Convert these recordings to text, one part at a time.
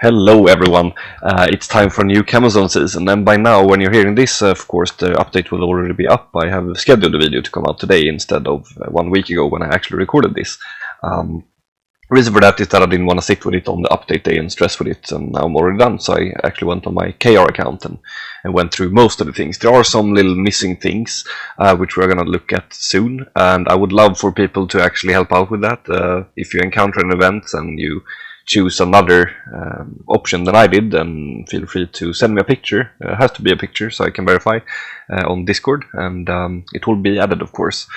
Hello everyone, it's time for a new Camazone season, and by now when you're hearing this, of course the update will already be up. I have scheduled the video to come out today instead of 1 week ago when I actually recorded this. Reason for that is that I didn't want to sit with it on the update day and stress with it, and now I'm already done, so I actually went on my KR account and went through most of the things. There are some little missing things, which we're going to look at soon, and I would love for people to actually help out with that. If you encounter an event and you choose another option than I did, then feel free to send me a picture. It has to be a picture so I can verify on Discord, and it will be added, of course.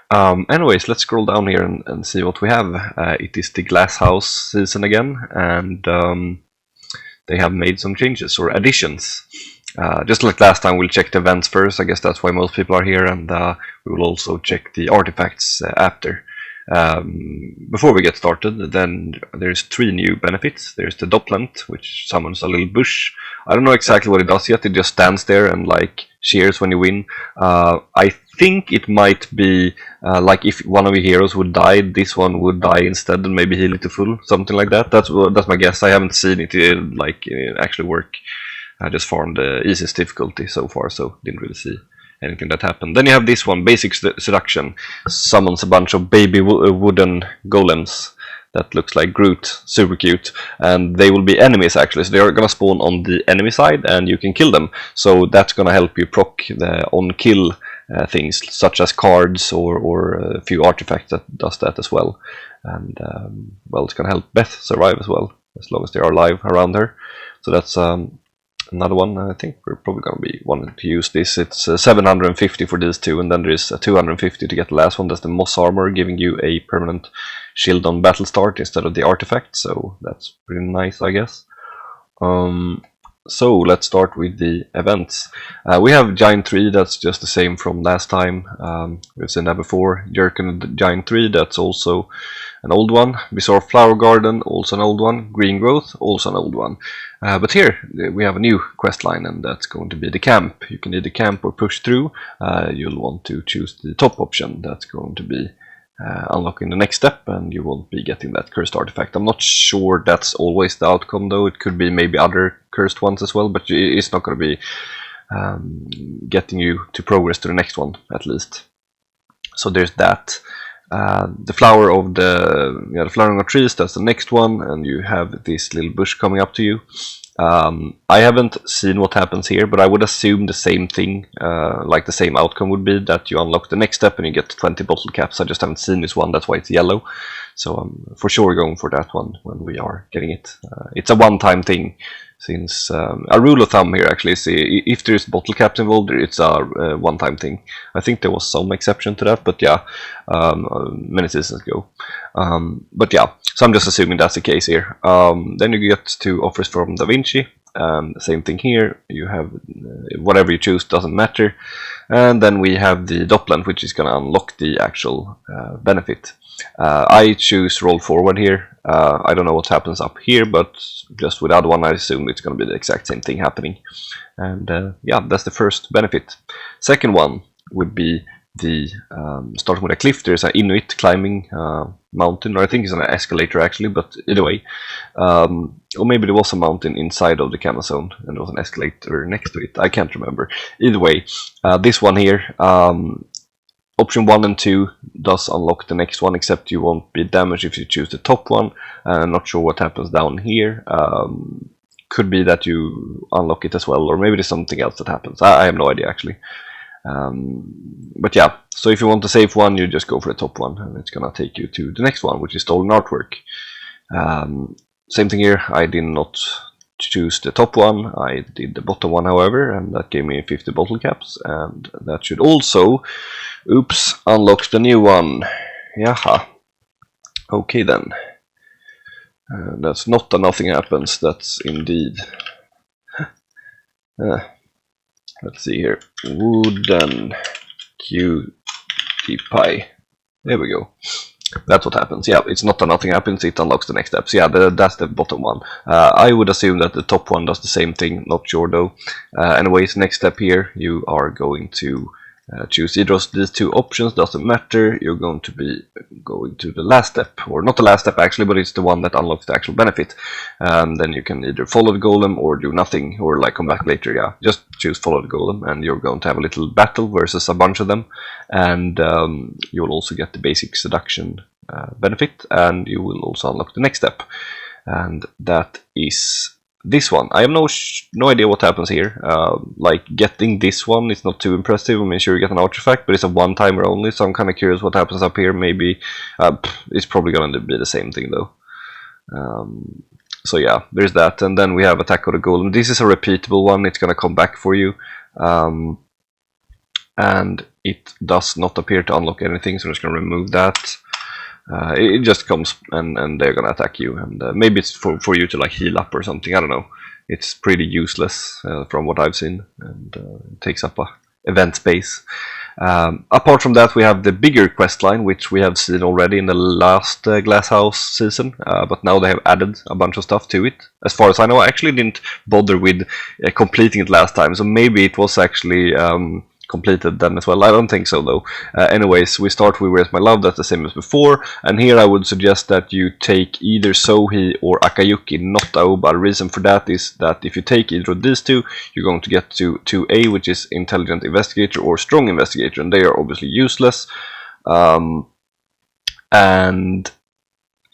Anyways, let's scroll down here and see what we have. It is the Glasshouse season again, and they have made some changes or additions. Just like last time, we'll check the events first. I guess that's why most people are here, and we will also check the artifacts after. Before we get started, then there's 3 new benefits. There's the Dopplant, which summons a little bush. I don't know exactly what it does yet. It just stands there and like cheers when you win. I think it might be like if one of your heroes would die, this one would die instead and maybe heal it to full, something like that. That's my guess. I haven't seen it actually work. I just farmed the easiest difficulty so far, so didn't really see anything that happened. Then you have this one, Basic Seduction. Summons a bunch of baby wooden golems that looks like Groot, super cute, and they will be enemies actually, so they are gonna spawn on the enemy side and you can kill them. So that's gonna help you proc the on-kill things such as cards or a few artifacts that does that as well. And well, it's gonna help Beth survive as well, as long as they are alive around her. So that's another one. I think we're probably going to be wanting to use this. It's 750 for these two, and then there is 250 to get the last one. That's the Moss Armor, giving you a permanent shield on battle start instead of the artifact, so that's pretty nice, I guess. So let's start with the events. We have Giant 3, that's just the same from last time. We've seen that before. Jerkin Giant 3, that's also an old one. Bizarre Flower Garden, also an old one. Green Growth, also an old one. But here we have a new quest line, and that's going to be the camp. You can either camp or push through. You'll want to choose the top option. That's going to be unlocking the next step, and you won't be getting that cursed artifact. I'm not sure that's always the outcome though. It could be maybe other cursed ones as well, but it's not going to be getting you to progress to the next one, at least. So there's that. The flower of the flowering of trees, that's the next one, and you have this little bush coming up to you. I haven't seen what happens here, but I would assume the same thing, like the same outcome would be that you unlock the next step and you get 20 bottle caps. I just haven't seen this one, that's why it's yellow. So I'm for sure going for that one when we are getting it. It's a one-time thing, since a rule of thumb here actually is if there's bottle caps involved, it's a one-time thing. I think there was some exception to that, but yeah, many seasons ago. But yeah, so I'm just assuming that's the case here. Then you get 2 offers from Da Vinci. Same thing here, you have whatever you choose, doesn't matter. And then we have the Dopplant, which is going to unlock the actual benefit. I choose roll forward here. I don't know what happens up here, but just with the other one I assume it's going to be the exact same thing happening. And yeah, that's the first benefit. Second one would be the starting with a cliff. There's an Inuit climbing mountain, or I think it's an escalator actually, but either way. Or maybe there was a mountain inside of the Camazone and there was an escalator next to it. I can't remember. Either way, this one here, option 1 and 2 does unlock the next one, except you won't be damaged if you choose the top one. I'm not sure what happens down here. Could be that you unlock it as well, or maybe there's something else that happens. I have no idea actually. But yeah, so if you want the safe one, you just go for the top one, and it's gonna take you to the next one, which is Stolen Artwork. Same thing here, I did not choose the top one, I did the bottom one however, and that gave me 50 bottle caps, and that should also, oops, unlock the new one. Yaha. Okay then. That's not a nothing happens, that's indeed. Let's see here. Wooden cutie pie. There we go. That's what happens. Yeah, it's not a nothing happens, it unlocks the next steps. Yeah, that's the bottom one. I would assume that the top one does the same thing, not sure though. Anyways, next step here, you are going to choose either of these two options, doesn't matter. You're going to be going to the last step, or not the last step actually, but it's the one that unlocks the actual benefit. Then you can either follow the golem or do nothing, or like come back later. Yeah, just choose follow the golem, and you're going to have a little battle versus a bunch of them, and you'll also get the basic seduction benefit, and you will also unlock the next step, and that is this one. I have no idea what happens here. Like, getting this one is not too impressive. I mean, sure, you get an artifact, but it's a one-timer only, so I'm kind of curious what happens up here. Maybe it's probably going to be the same thing though. So yeah, there's that, and then we have Attack of the Golem. This is a repeatable one. It's going to come back for you, and it does not appear to unlock anything, so I'm just going to remove that. It just comes and they're gonna attack you, and maybe it's for you to like heal up or something. I don't know. It's pretty useless from what I've seen, and it takes up a event space. Apart from that, we have the bigger quest line, which we have seen already in the last Glasshouse season, but now they have added a bunch of stuff to it. As far as I know, I actually didn't bother with completing it last time, so maybe it was actually completed then as well. I don't think so though. Anyways, we start with Where's My Love. That's the same as before, and here I would suggest that you take either Sohi or Akayuki, not Aoba. The reason for that is that if you take either of these two, you're going to get to 2A, which is Intelligent Investigator or Strong Investigator, and they are obviously useless. And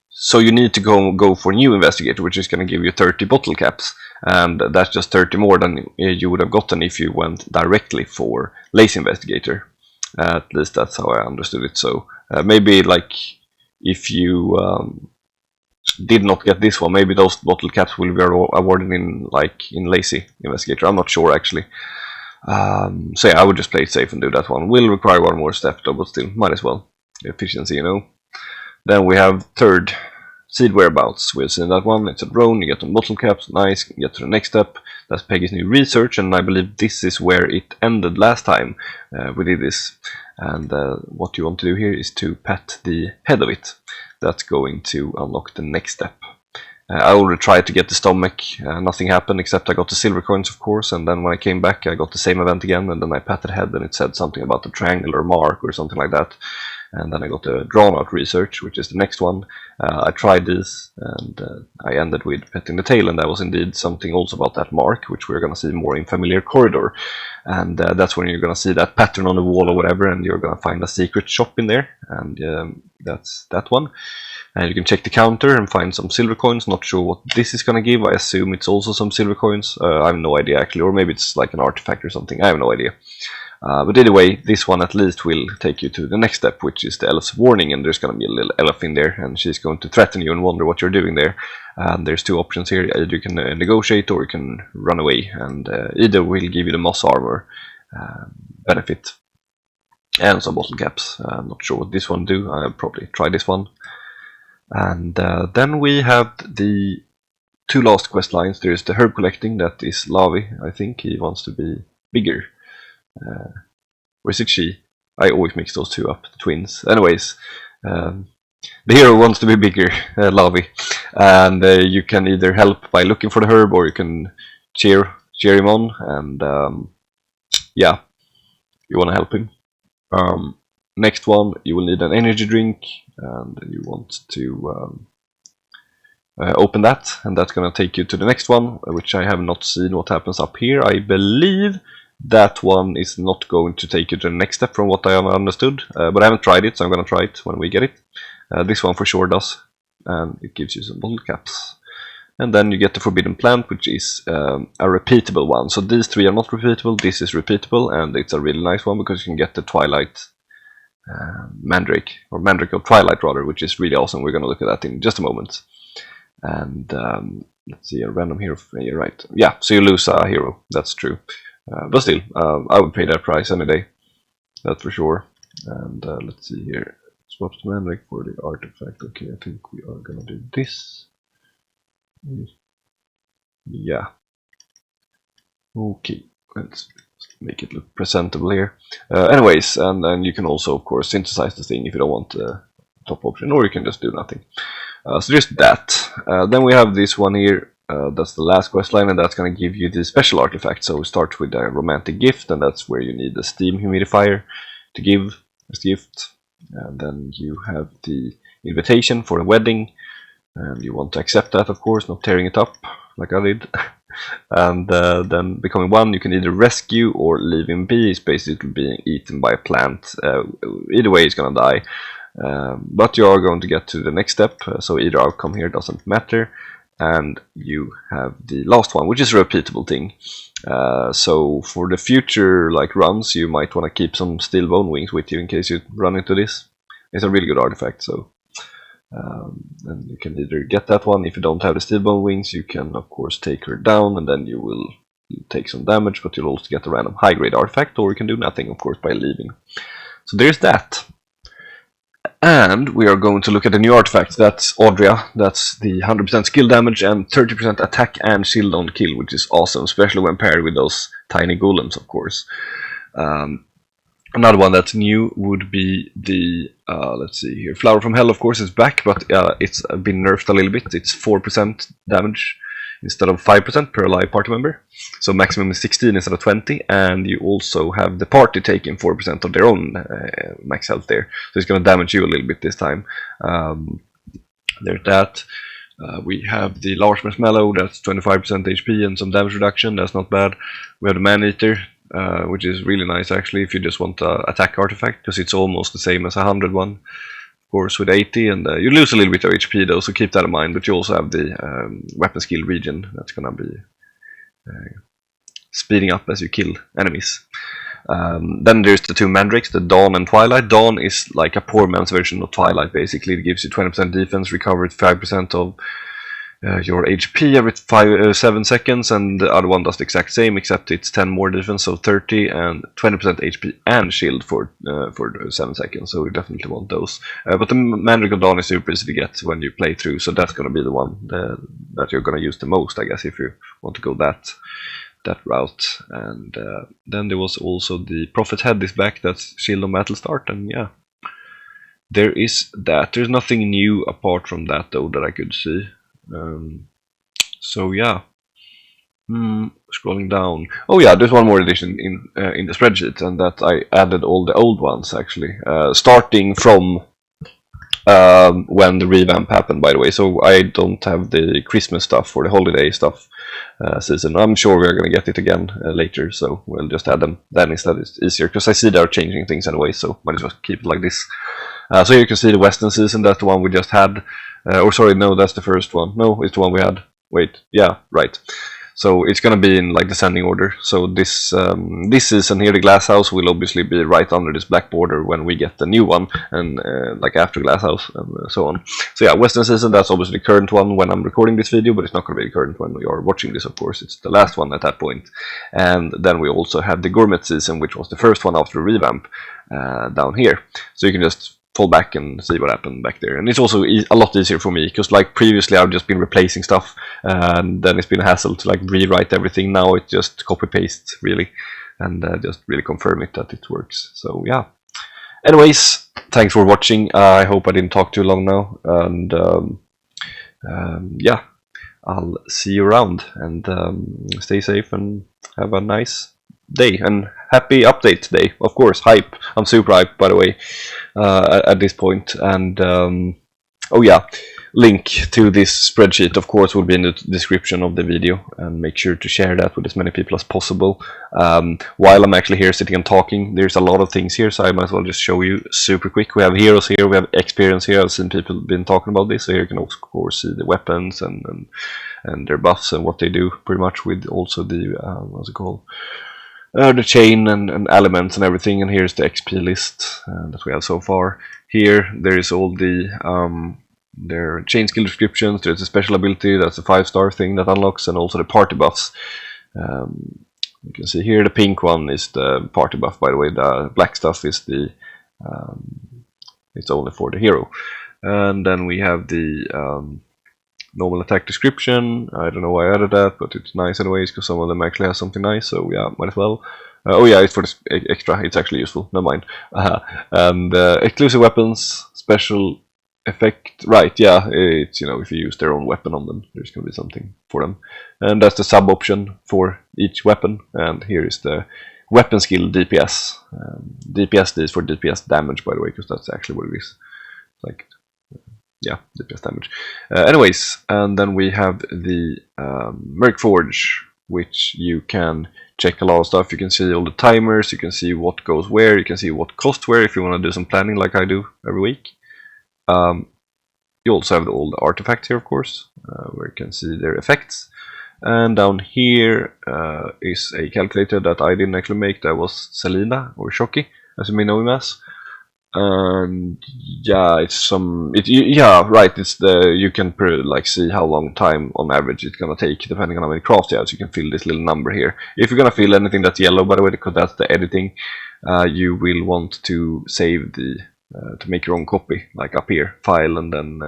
so you need to go for New Investigator, which is going to give you 30 bottle caps, and that's just 30 more than you would have gotten if you went directly for Lazy Investigator. At least that's how I understood it. So maybe like if you did not get this one, maybe those bottle caps will be awarded in Lazy Investigator. I'm not sure actually. So yeah, I would just play it safe and do that one. Will require one more step though, but still, might as well. Efficiency, you know. Then we have third, Seed Whereabouts. We've seen that one. It's a drone. You get the bottle caps. Nice. You get to the next step. That's Peggy's new research, and I believe this is where it ended last time we did this. And what you want to do here is to pat the head of it. That's going to unlock the next step. I already tried to get the stomach. Nothing happened except I got the silver coins, of course, and then when I came back I got the same event again, and then I patted the head and it said something about the triangular mark or something like that. And then I got the drawn out research, which is the next one. I tried this, and I ended with petting the tail, and that was indeed something also about that mark, which we're going to see more in Familiar Corridor. And that's when you're going to see that pattern on the wall or whatever, and you're going to find a secret shop in there, and that's that one. And you can check the counter and find some silver coins. Not sure what this is going to give. I assume it's also some silver coins. I have no idea actually, or maybe it's like an artifact or something. I have no idea. But anyway, this one at least will take you to the next step, which is the elf's warning, and there's going to be a little elf in there, and she's going to threaten you and wonder what you're doing there. And there's two options here: either you can negotiate or you can run away, and either will give you the moss armor benefit and some bottle caps. I'm not sure what this one do. I'll probably try this one. And then we have the two last quest lines. There's the herb collecting, that is Lavi. I think he wants to be bigger. Or is it she? I always mix those two up, the twins. Anyways, the hero wants to be bigger, Lavi, and you can either help by looking for the herb, or you can cheer him on, and yeah, you want to help him. Next one, you will need an energy drink, and you want to open that, and that's going to take you to the next one, which I have not seen what happens up here. I believe that one is not going to take you to the next step from what I have understood, but I haven't tried it, so I'm going to try it when we get it. This one for sure does, and it gives you some bottle caps. And then you get the Forbidden Plant, which is a repeatable one. So these three are not repeatable, this is repeatable, and it's a really nice one because you can get the Twilight Mandrake, or Mandrake of Twilight rather, which is really awesome. We're going to look at that in just a moment. And let's see, a random hero, right? Yeah, so you lose a hero, that's true. But still, I would pay that price any day, that's for sure. And let's see here, swap the Mandrake for the artifact. Okay, I think we are gonna do this. Yeah. Okay, let's make it look presentable here. Anyways, and then you can also, of course, synthesize the thing if you don't want top option, or you can just do nothing. So there's that. Then we have this one here, that's the last quest line, and that's going to give you the special artifact. So we start with a romantic gift, and that's where you need the steam humidifier to give as gift. And then you have the invitation for a wedding, and you want to accept that, of course, not tearing it up like I did. And then becoming 1, you can either rescue or leave him be. He's basically being eaten by a plant. Either way, he's gonna die. But you are going to get to the next step, so either outcome here doesn't matter. And you have the last one, which is a repeatable thing. So for the future like runs, you might want to keep some steel bone wings with you in case you run into this. It's a really good artifact, so and you can either get that one. If you don't have the steel bone wings, you can of course take her down, and then you will take some damage, but you'll also get a random high grade artifact, or you can do nothing, of course, by leaving. So there's that. And we are going to look at the new artifact. That's Audria. That's the 100% skill damage and 30% attack and shield on kill, which is awesome, especially when paired with those tiny golems, of course. Another one that's new would be the, let's see here, Flower from Hell, of course, is back, but it's been nerfed a little bit. It's 4% damage instead of 5% per alive party member. So maximum is 16 instead of 20, and you also have the party taking 4% of their own max health there. So it's going to damage you a little bit this time. There's that. We have the Large Marshmallow, that's 25% HP and some damage reduction, that's not bad. We have the Man-Eater, which is really nice actually if you just want an attack artifact, because it's almost the same as a 100 one, of course, with 80, and you lose a little bit of HP though, so keep that in mind. But you also have the weapon skill regen that's gonna be speeding up as you kill enemies. Then there's the two mandrakes, the Dawn and Twilight. Dawn is like a poor man's version of Twilight, basically. It gives you 20% defense, recovered 5% of your HP every 7 seconds, and the other one does the exact same, except it's 10 more defense, so 30, and 20% HP and shield for 7 seconds, so we definitely want those. But the Mandrake of Dawn is super easy to get when you play through, so that's going to be the one that you're going to use the most, I guess, if you want to go that route. And then there was also the Prophet's Head is back, that's shield on battle start, and yeah, there is that. There's nothing new apart from that though that I could see. So yeah, scrolling down. Oh yeah, there's one more addition in the spreadsheet, and that I added all the old ones actually, starting from when the revamp happened, by the way. So I don't have the Christmas stuff or the holiday stuff season. I'm sure we're going to get it again later, so we'll just add them then instead. It's easier because I see they're changing things anyway, so might as well keep it like this. So here you can see the Western season. That's the one we just had. Or sorry, no, that's the first one. No, it's the one we had. Wait, yeah, right. So it's gonna be in like descending order. So this season here, the Glasshouse will obviously be right under this black border when we get the new one, and like after Glasshouse and so on. So yeah, Western season, that's obviously the current one when I'm recording this video, but it's not gonna be the current when we are watching this, of course. It's the last one at that point. And then we also have the Gourmet season, which was the first one after the revamp, down here. So you can just fall back and see what happened back there. And it's also a lot easier for me, because like previously I've just been replacing stuff, and then it's been a hassle to like rewrite everything. Now it's just copy paste really, and just really confirm it that it works. So yeah, anyways, thanks for watching. I hope I didn't talk too long now, and yeah, I'll see you around, and stay safe and have a nice day, and happy update day, of course. Hype, I'm super hyped, by the way, at this point. And oh yeah, link to this spreadsheet, of course, will be in the description of the video, and make sure to share that with as many people as possible. While I'm actually here sitting and talking, there's a lot of things here, so I might as well just show you super quick. We have heroes here, we have experience here. I've seen people been talking about this, so here you can also, of course, see the weapons and their buffs and what they do, pretty much, with also the what's it called, the chain and elements and everything. And here's the XP list that we have so far. Here there is all the their chain skill descriptions. There's a special ability, that's a 5-star thing that unlocks, and also the party buffs. You can see here the pink one is the party buff, by the way. The black stuff is the it's only for the hero. And then we have the normal attack description. I don't know why I added that, but it's nice anyways, because some of them actually have something nice, so yeah, might as well. Oh yeah, it's for this extra, it's actually useful, never mind. And exclusive weapons, special effect, right? Yeah, it's, you know, if you use their own weapon on them, there's going to be something for them, and that's the sub option for each weapon. And here is the weapon skill DPS. DPS is for DPS damage, by the way, because that's actually what it is. Like, yeah, DPS damage. Anyways, and then we have the Merc Forge, which you can check a lot of stuff. You can see all the timers, you can see what goes where, you can see what costs where if you want to do some planning like I do every week. You also have all the artifacts here, of course, where you can see their effects. And down here is a calculator that I didn't actually make. That was Selina, or Shoki, as you may know him as. And yeah, it's some. Yeah, right. It's the you can like see how long time on average it's gonna take depending on how many crafts you have. So you can fill this little number here. If you're gonna fill anything that's yellow, by the way, because that's the editing, you will want to save the to make your own copy, like up here, file, and then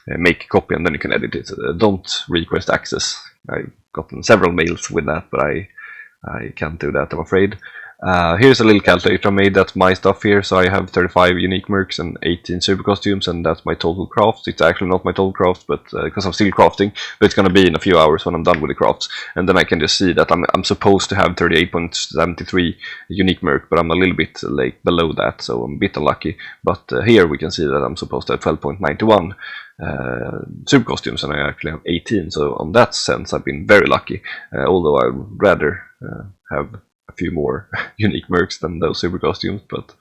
make a copy, and then you can edit it. Don't request access. I've gotten several mails with that, but I can't do that, I'm afraid. Here's a little calculator I made. That's my stuff here. So I have 35 unique mercs and 18 super costumes, and that's my total crafts. It's actually not my total crafts, but because I'm still crafting, but it's gonna be in a few hours when I'm done with the crafts, and then I can just see that I'm supposed to have 38.73 unique merc, but I'm a little bit like below that, so I'm a bit unlucky. But here we can see that I'm supposed to have 12.91 super costumes, and I actually have 18. So on that sense, I've been very lucky. Although I'd rather have a few more unique mercs than those super costumes, but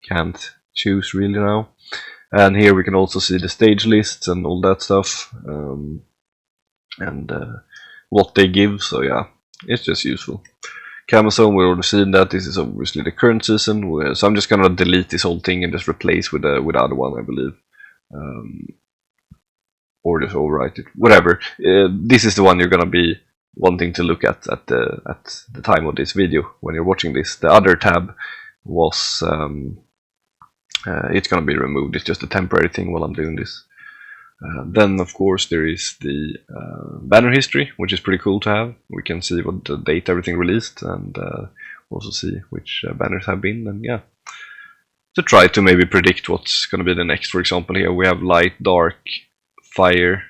can't choose really now. And here we can also see the stage lists and all that stuff, and what they give. So yeah, it's just useful. Camazone, we've already seen that. This is obviously the current season, so I'm just gonna delete this whole thing and just replace with the other one, I believe. Or just overwrite it, whatever. This is the one you're gonna be wanting to look at the time of this video when you're watching this. The other tab was it's gonna be removed. It's just a temporary thing while I'm doing this. Then of course there is the banner history, which is pretty cool to have. We can see what the date everything released, and also see which banners have been, and yeah, to try to maybe predict what's gonna be the next. For example, here we have light, dark, fire,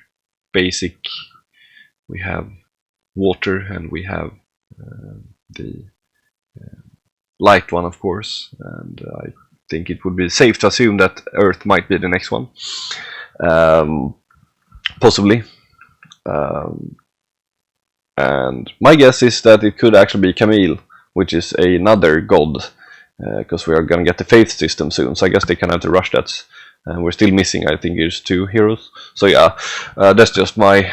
basic, we have water, and we have the light one, of course, and I think it would be safe to assume that Earth might be the next one, possibly, and my guess is that it could actually be Camille, which is another god, because we are gonna get the faith system soon, so I guess they kind of have to rush that. And we're still missing, I think, there's 2 heroes. So yeah, that's just my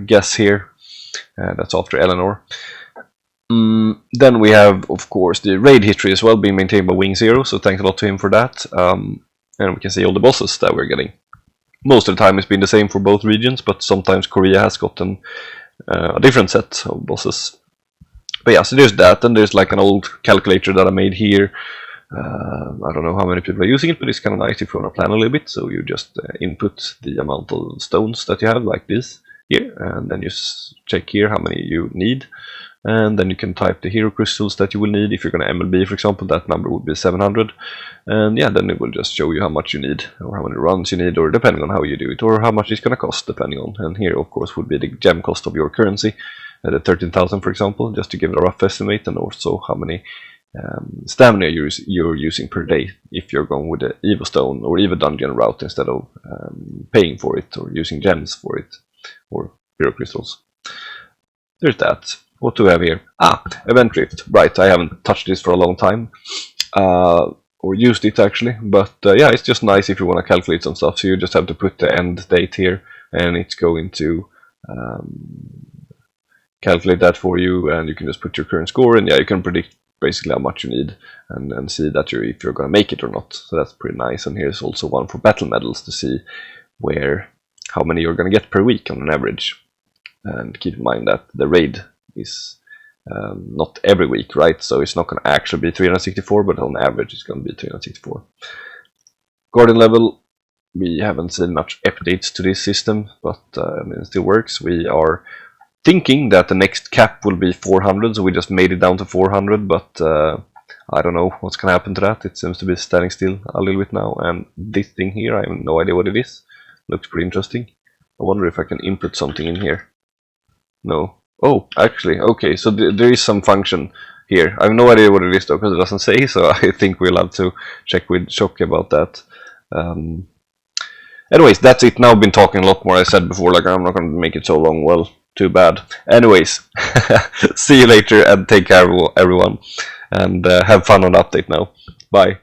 guess here. That's after Eleanor. Then we have, of course, the raid history as well, being maintained by Wing Zero, so thanks a lot to him for that. And we can see all the bosses that we're getting. Most of the time it's been the same for both regions, but sometimes Korea has gotten a different set of bosses. But yeah, so there's that, and there's like an old calculator that I made here. I don't know how many people are using it, but it's kind of nice if you want to plan a little bit. So you just input the amount of stones that you have, like this here, and then you check here how many you need, and then you can type the hero crystals that you will need. If you're going to MLB, for example, that number would be 700, and yeah, then it will just show you how much you need, or how many runs you need, or depending on how you do it, or how much it's going to cost, depending on. And here, of course, would be the gem cost of your currency, the 13,000, for example, just to give it a rough estimate, and also how many stamina you're using per day if you're going with the Evo Stone or Evo Dungeon route instead of paying for it or using gems for it or hero crystals. There's that. What do we have here? Event drift. Right, I haven't touched this for a long time or used it actually, but yeah, it's just nice if you want to calculate some stuff. So you just have to put the end date here, and it's going to calculate that for you, and you can just put your current score, and yeah, you can predict basically how much you need, and see that if you're going to make it or not. So that's pretty nice. And here's also one for battle medals to see how many you're going to get per week on an average. And keep in mind that the raid is not every week, right? So it's not going to actually be 364, but on average it's going to be 364. Guardian level, we haven't seen much updates to this system, but I mean, it still works. We are thinking that the next cap will be 400, so we just made it down to 400, but I don't know what's gonna happen to that. It seems to be standing still a little bit now. And this thing here, I have no idea what it is. Looks pretty interesting. I wonder if I can input something in here. No. Oh, actually, okay, so there is some function here. I have no idea what it is though, because it doesn't say, so I think we'll have to check with Shock about that. Anyways, that's it. Now I've been talking a lot more. I said before, like, I'm not going to make it so long. Well, too bad. Anyways, see you later and take care, everyone. And have fun on the update now. Bye.